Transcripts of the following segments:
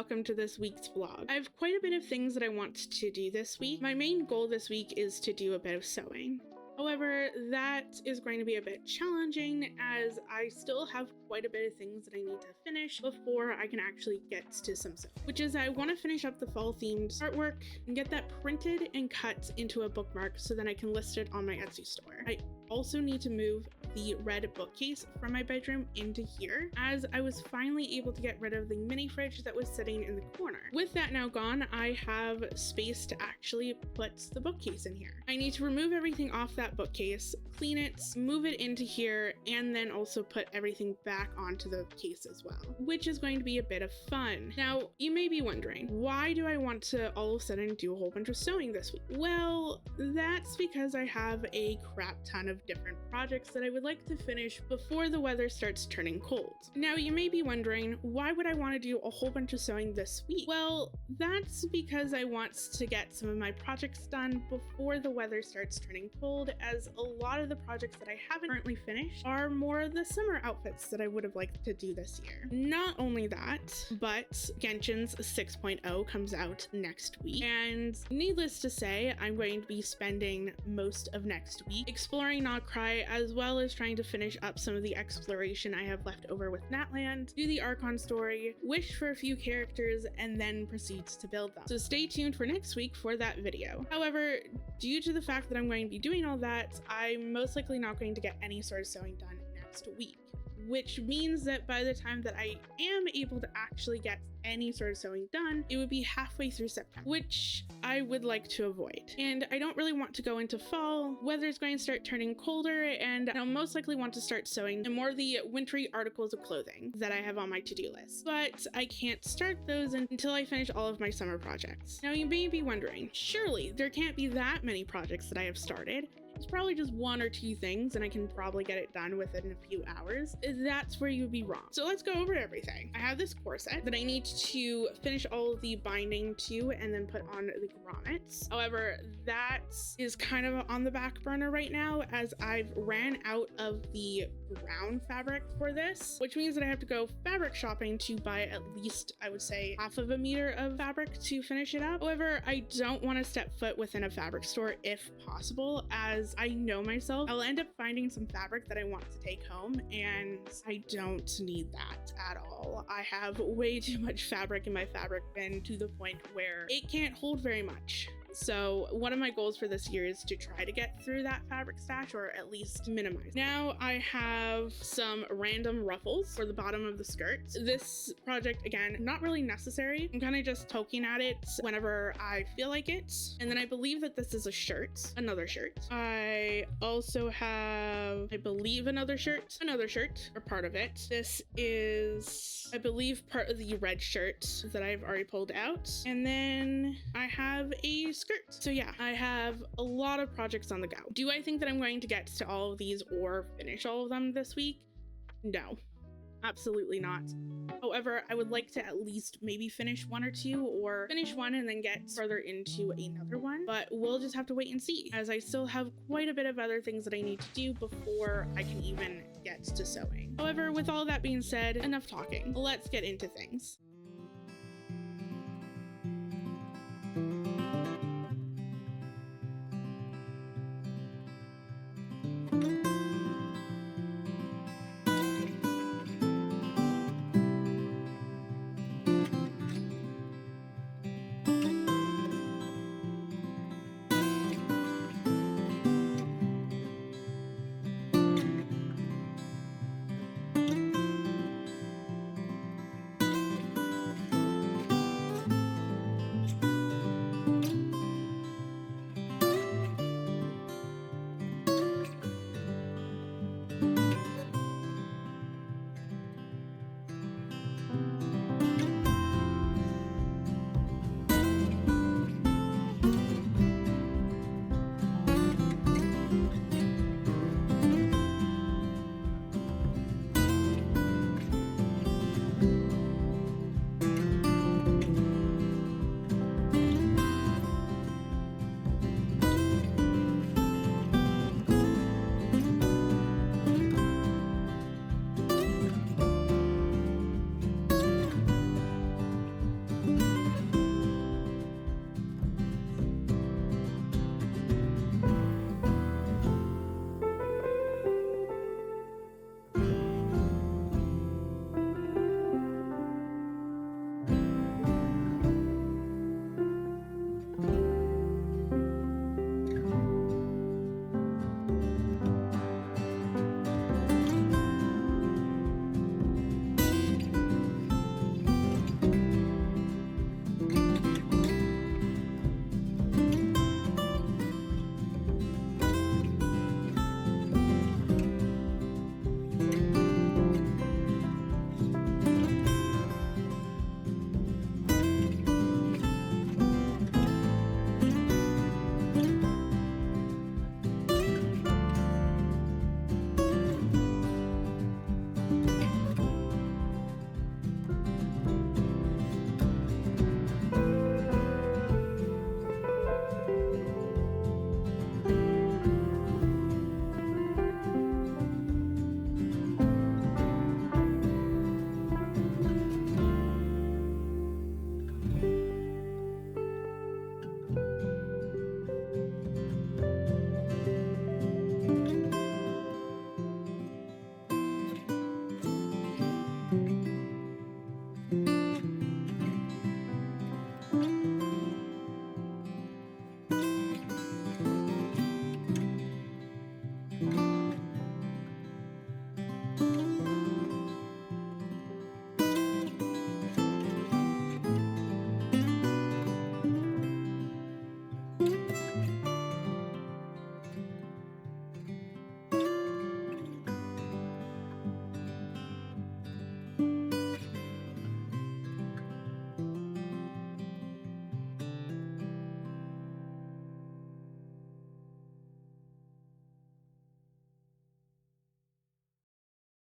welcome to this week's vlog. I have quite a bit of things that I want to do this week. My main goal this week is to do a bit of sewing. However, that is going to be a bit challenging as I still have quite a bit of things that I need to finish before I can actually get to some sewing. Which is I want to finish up the fall themed artwork and get that printed and cut into a bookmark so then I can list it on my Etsy store. I also need to move the red bookcase from my bedroom into here as I was finally able to get rid of the mini fridge that was sitting in the corner. With that now gone, I have space to actually put the bookcase in here. I need to remove everything off that bookcase, clean it, move it into here, and then also put everything back onto the case as well, which is going to be a bit of fun. Now, you may be wondering, why do I want to all of a sudden do a whole bunch of sewing this week? Well, that's because I have a crap ton of different projects that I would like to finish before the weather starts turning cold. Now, you may be wondering, why would I want to do a whole bunch of sewing this week? Well, that's because I want to get some of my projects done before the weather starts turning cold, as a lot of the projects that I haven't currently finished are more the summer outfits that I would have liked to do this year. Not only that, but Genshin's 6.0 comes out next week, and needless to say, I'm going to be spending most of next week exploring Nod-krai, as well as trying to finish up some of the exploration I have left over with Natland, do the Archon story, wish for a few characters, and then proceed to build them. So stay tuned for next week for that video. However, due to the fact that I'm going to be doing all that, I'm most likely not going to get any sort of sewing done next week, which means that by the time that I am able to actually get any sort of sewing done, it would be halfway through September, which I would like to avoid. And I don't really want to go into fall. Weather's going to start turning colder, and I'll most likely want to start sewing more of the wintry articles of clothing that I have on my to-do list. But I can't start those until I finish all of my summer projects. Now, you may be wondering, surely there can't be that many projects that I have started. It's probably just one or two things and I can probably get it done within a few hours. That's where you would be wrong. So let's go over everything. I have this corset that I need to finish all of the binding to and then put on the grommets. However, that is kind of on the back burner right now as I've ran out of the brown fabric for this, which means that I have to go fabric shopping to buy at least, I would say, half of a meter of fabric to finish it up. However, I don't want to step foot within a fabric store if possible, as I know myself, I'll end up finding some fabric that I want to take home, and I don't need that at all. I have way too much fabric in my fabric bin to the point where it can't hold very much. So one of my goals for this year is to try to get through that fabric stash, or at least minimize. Now I have some random ruffles for the bottom of the skirt. This project, again, not really necessary. I'm kind of just poking at it whenever I feel like it. And then I believe that this is a shirt, another shirt. I also have, I believe, another shirt, or part of it. This is, I believe, part of the red shirt that I've already pulled out. And then I have a skirt. So yeah, I have a lot of projects on the go. Do I think that I'm going to get to all of these or finish all of them this week? No, absolutely not. However, I would like to at least maybe finish one or two, or finish one and then get further into another one, but we'll just have to wait and see, as I still have quite a bit of other things that I need to do before I can even get to sewing. However, with all that being said, enough talking. Let's get into things.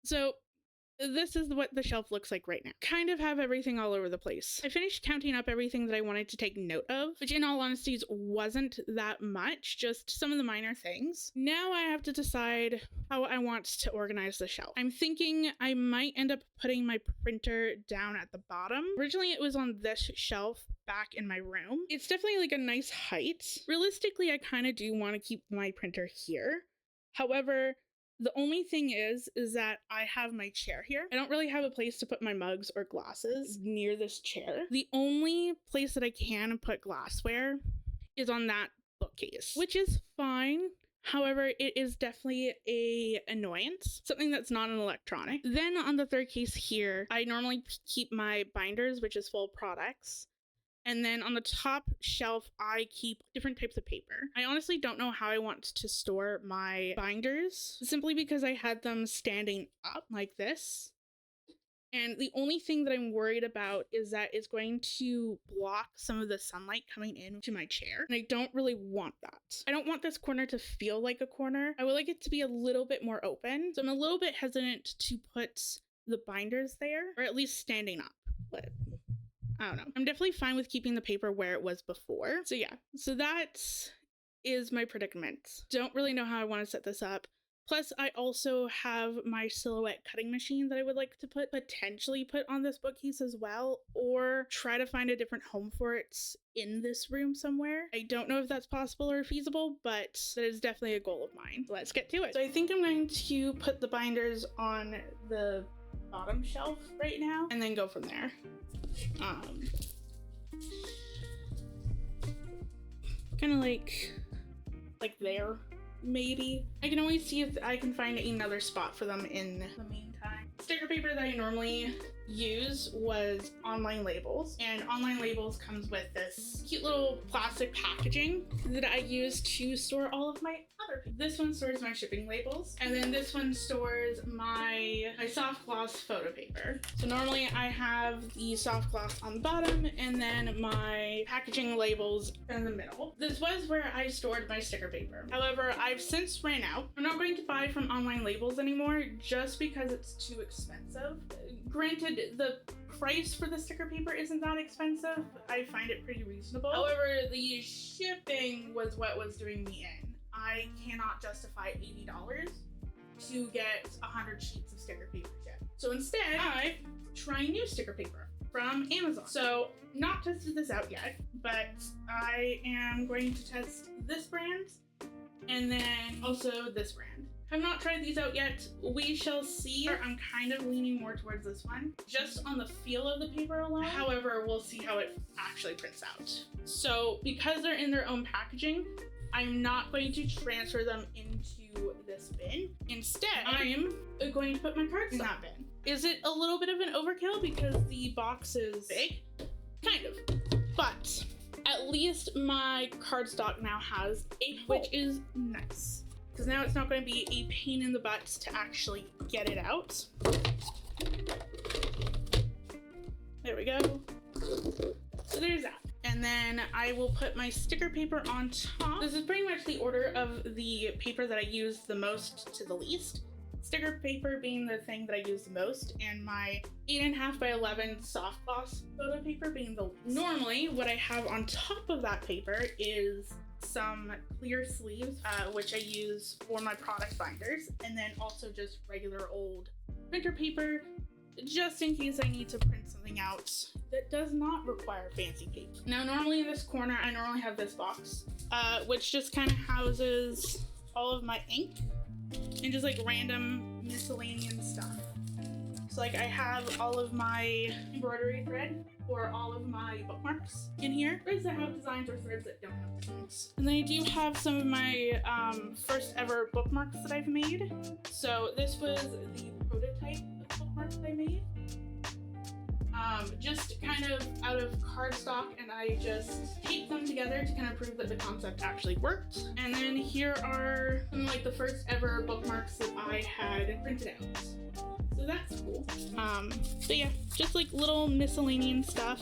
So this is what the shelf looks like right now. Kind of have everything all over the place. I finished counting up everything that I wanted to take note of, which in all honesty wasn't that much, just some of the minor things. Now I have to decide how I want to organize the shelf. I'm thinking I might end up putting my printer down at the bottom. Originally it was on this shelf back in my room. It's definitely like a nice height. Realistically, I kind of do want to keep my printer here. However, the only thing is that I have my chair here. I don't really have a place to put my mugs or glasses near this chair. The only place that I can put glassware is on that bookcase, which is fine. However, it is definitely a annoyance, something that's not an electronic. Then on the third case here, I normally keep my binders, which is full of products. And then on the top shelf, I keep different types of paper. I honestly don't know how I want to store my binders, simply because I had them standing up like this. And the only thing that I'm worried about is that it's going to block some of the sunlight coming into my chair. And I don't really want that. I don't want this corner to feel like a corner. I would like it to be a little bit more open. So I'm a little bit hesitant to put the binders there, or at least standing up. But I don't know. I'm definitely fine with keeping the paper where it was before. So yeah, so that is my predicament. Don't really know how I want to set this up. Plus, I also have my silhouette cutting machine that I would like to potentially put on this bookcase as well, or try to find a different home for it in this room somewhere. I don't know if that's possible or feasible, but that is definitely a goal of mine. So let's get to it. So I think I'm going to put the binders on the bottom shelf right now and then go from there. Kind of like there, maybe. I can always see if I can find another spot for them in the meantime. Sticker paper that I normally use was Online Labels, and Online Labels comes with this cute little plastic packaging that I use to store all of my other. This one stores my shipping labels, and then this one stores my soft gloss photo paper. So normally I have the soft gloss on the bottom and then my packaging labels in the middle. This was where I stored my sticker paper. However, I've since ran out. I'm not going to buy from Online Labels anymore just because it's too expensive. Granted, the price for the sticker paper isn't that expensive. I find it pretty reasonable. However, the shipping was what was doing me in. I cannot justify $80 to get 100 sheets of sticker paper shipped. So instead, I try new sticker paper from Amazon. So not tested this out yet, but I am going to test this brand and then also this brand. I've not tried these out yet. We shall see. I'm kind of leaning more towards this one, just on the feel of the paper alone. However, we'll see how it actually prints out. So because they're in their own packaging, I'm not going to transfer them into this bin. Instead, I'm going to put my cards in that bin. Is it a little bit of an overkill because the box is big? Kind of. But at least my cardstock now has a hole, which is nice. Because now it's not going to be a pain in the butt to actually get it out. There we go. So there's that. And then I will put my sticker paper on top. This is pretty much the order of the paper that I use the most to the least. Sticker paper being the thing that I use the most, and my 8.5 by 11 soft gloss photo paper being the least. Normally, what I have on top of that paper is some clear sleeves, which I use for my product binders, and then also just regular old printer paper, just in case I need to print something out that does not require fancy paper. Now, normally in this corner, I normally have this box, which just kind of houses all of my ink and just like random miscellaneous stuff. So like I have all of my embroidery thread for all of my bookmarks in here. Threads that have designs or threads that don't have designs. And then I do have some of my first ever bookmarks that I've made. So this was the prototype of bookmarks that I made. Just kind of out of cardstock, and I just taped them together to kind of prove that the concept actually worked. And then here are some of like the first ever bookmarks that I had printed out. So that's cool. But yeah, just like little miscellaneous stuff.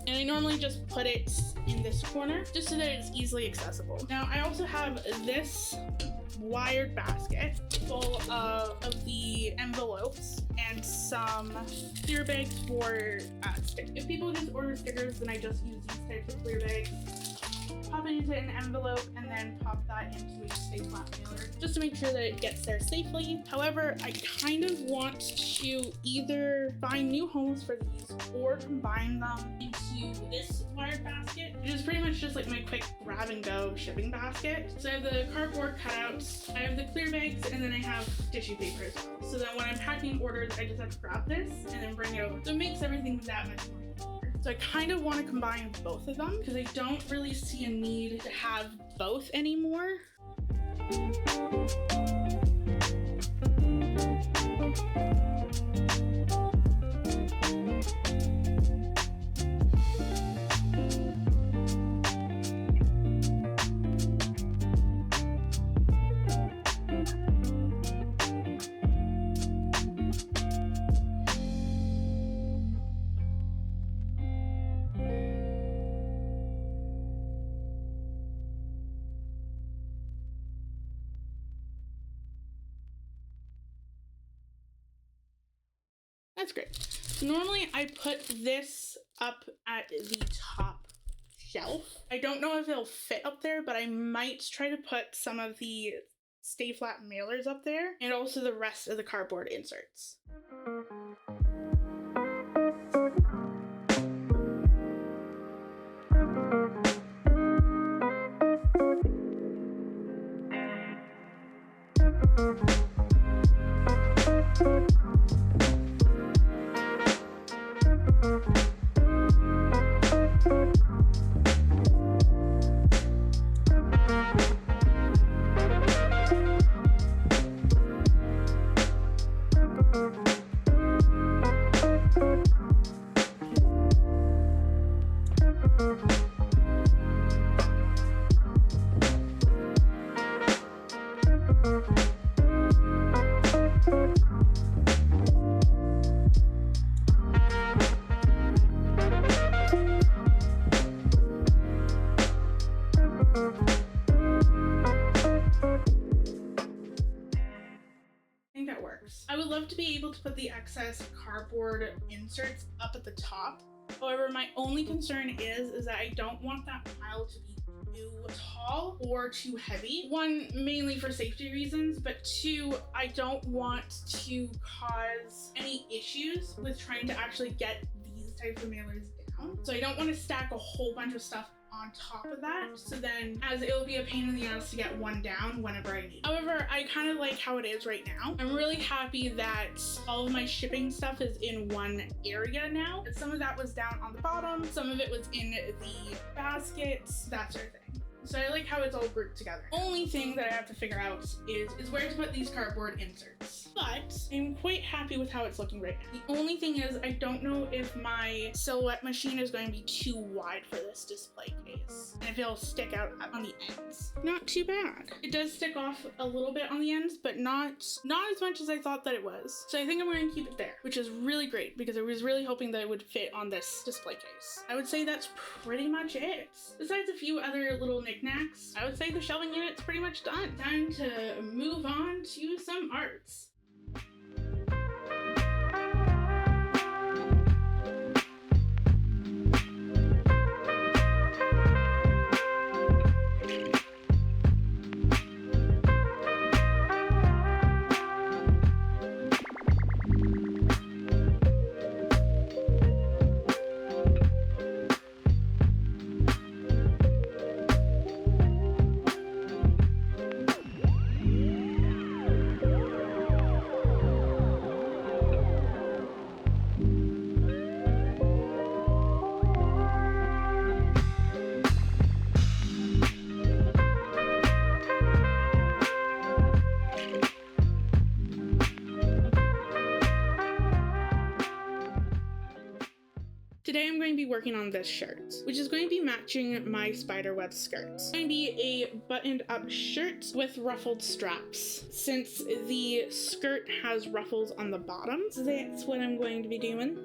And I normally just put it in this corner just so that it's easily accessible. Now I also have this wired basket full of the envelopes and some clear bags for stickers. If people just order stickers, then I just use these types of clear bags. Pop it into an envelope and then pop that into a stay flat mailer just to make sure that it gets there safely. However, I kind of want to either find new homes for these or combine them into this wired basket, which is pretty much just like my quick grab and go shipping basket. So I have the cardboard cutouts, I have the clear bags, and then I have tissue paper as well. So then when I'm packing orders, I just have to grab this and then bring it over. So it makes everything that much more easier. So I kind of want to combine both of them because I don't really see a need to have both anymore. That's great. Normally I put this up at the top shelf. I don't know if it'll fit up there, but I might try to put some of the stay flat mailers up there and also the rest of the cardboard inserts. I would love to be able to put the excess cardboard inserts up at the top. However, my only concern is that I don't want that pile to be too tall or too heavy. One, mainly for safety reasons, but two, I don't want to cause any issues with trying to actually get these types of mailers down. So I don't want to stack a whole bunch of stuff on top of that, so then as it'll be a pain in the ass to get one down whenever I need it. However, I kind of like how it is right now. I'm really happy that all of my shipping stuff is in one area now. Some of that was down on the bottom, some of it was in the baskets, that sort of thing. So I like how it's all grouped together. Only thing that I have to figure out is where to put these cardboard inserts. But I'm quite happy with how it's looking right now. The only thing is I don't know if my silhouette machine is going to be too wide for this display case. And if it'll stick out on the ends. Not too bad. It does stick off a little bit on the ends, but not as much as I thought that it was. So I think I'm going to keep it there, which is really great because I was really hoping that it would fit on this display case. I would say that's pretty much it. Besides a few other little knickknacks, I would say the shelving unit's pretty much done. Time to move on to some arts. Today I'm going to be working on this shirt, which is going to be matching my spiderweb skirt. It's going to be a buttoned up shirt with ruffled straps, since the skirt has ruffles on the bottom. So that's what I'm going to be doing.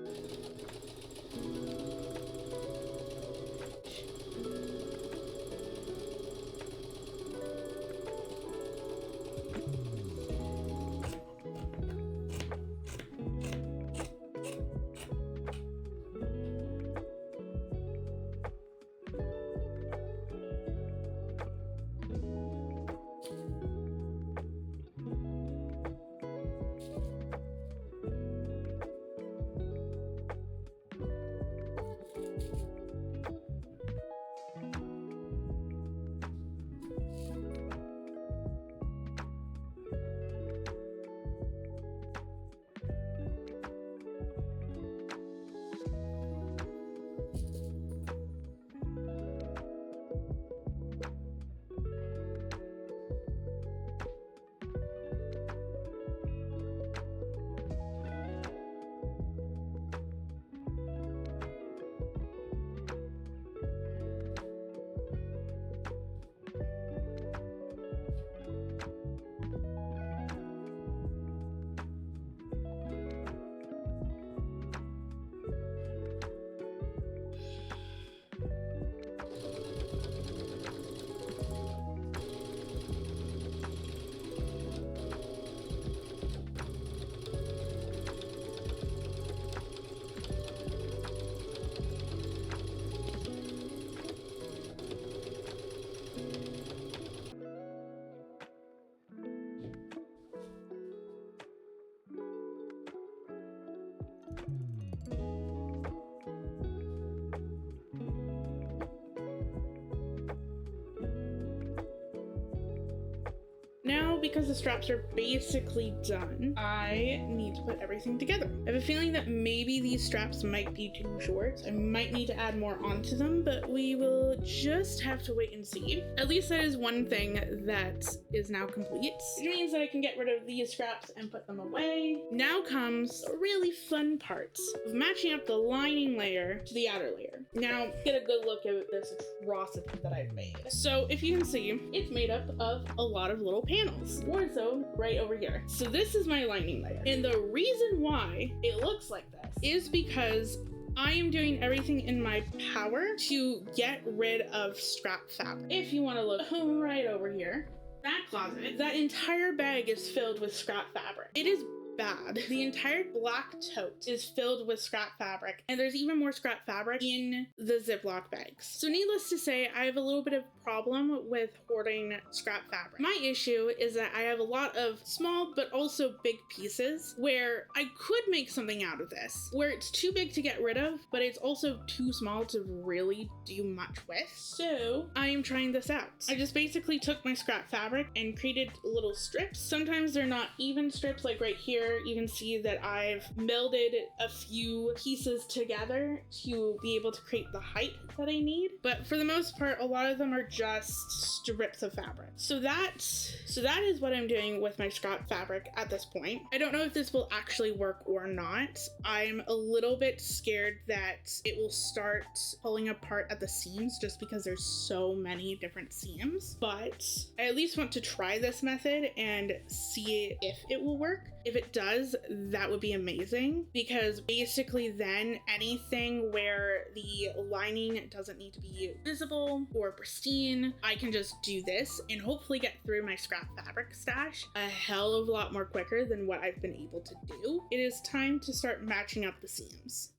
Now, because the straps are basically done, I need to put everything together. I have a feeling that maybe these straps might be too short. I might need to add more onto them, but we will just have to wait and see. At least that is one thing that is now complete. It means that I can get rid of these straps and put them away. Now comes a really fun part of matching up the lining layer to the outer layer. Now, get a good look at this atrocity that I've made. So if you can see, it's made up of a lot of little panels, more so right over here. So this is my lining layer. And the reason why it looks like this is because I am doing everything in my power to get rid of scrap fabric. If you want to look right over here, that closet, that entire bag is filled with scrap fabric. It is bad. The entire black tote is filled with scrap fabric, and there's even more scrap fabric in the Ziploc bags. So needless to say, I have a little bit of problem with hoarding scrap fabric. My issue is that I have a lot of small but also big pieces where I could make something out of this, where it's too big to get rid of, but it's also too small to really do much with. So I am trying this out. I just basically took my scrap fabric and created little strips. Sometimes they're not even strips, like right here. You can see that I've melded a few pieces together to be able to create the height that I need. But for the most part, a lot of them are just strips of fabric. So that is what I'm doing with my scrap fabric at this point. I don't know if this will actually work or not. I'm a little bit scared that it will start pulling apart at the seams just because there's so many different seams. But I at least want to try this method and see if it will work. If it does, that would be amazing, because basically then anything where the lining doesn't need to be visible or pristine, I can just do this and hopefully get through my scrap fabric stash a hell of a lot more quicker than what I've been able to do. It is time to start matching up the seams.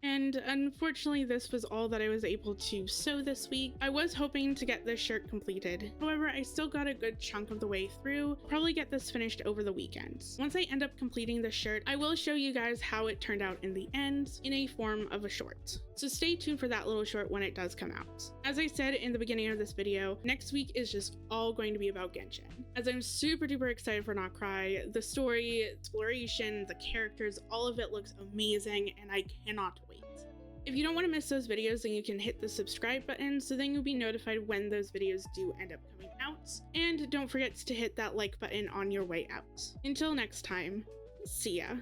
And unfortunately, this was all that I was able to sew this week. I was hoping to get this shirt completed. However, I still got a good chunk of the way through. Probably get this finished over the weekend. Once I end up completing the shirt, I will show you guys how it turned out in the end in a form of a short. So stay tuned for that little short when it does come out. As I said in the beginning of this video, next week is just all going to be about Genshin. As I'm super duper excited for Nod-krai, the story, exploration, the characters, all of it looks amazing and I cannot wait. If you don't want to miss those videos, then you can hit the subscribe button so then you'll be notified when those videos do end up coming out. And don't forget to hit that like button on your way out. Until next time, see ya.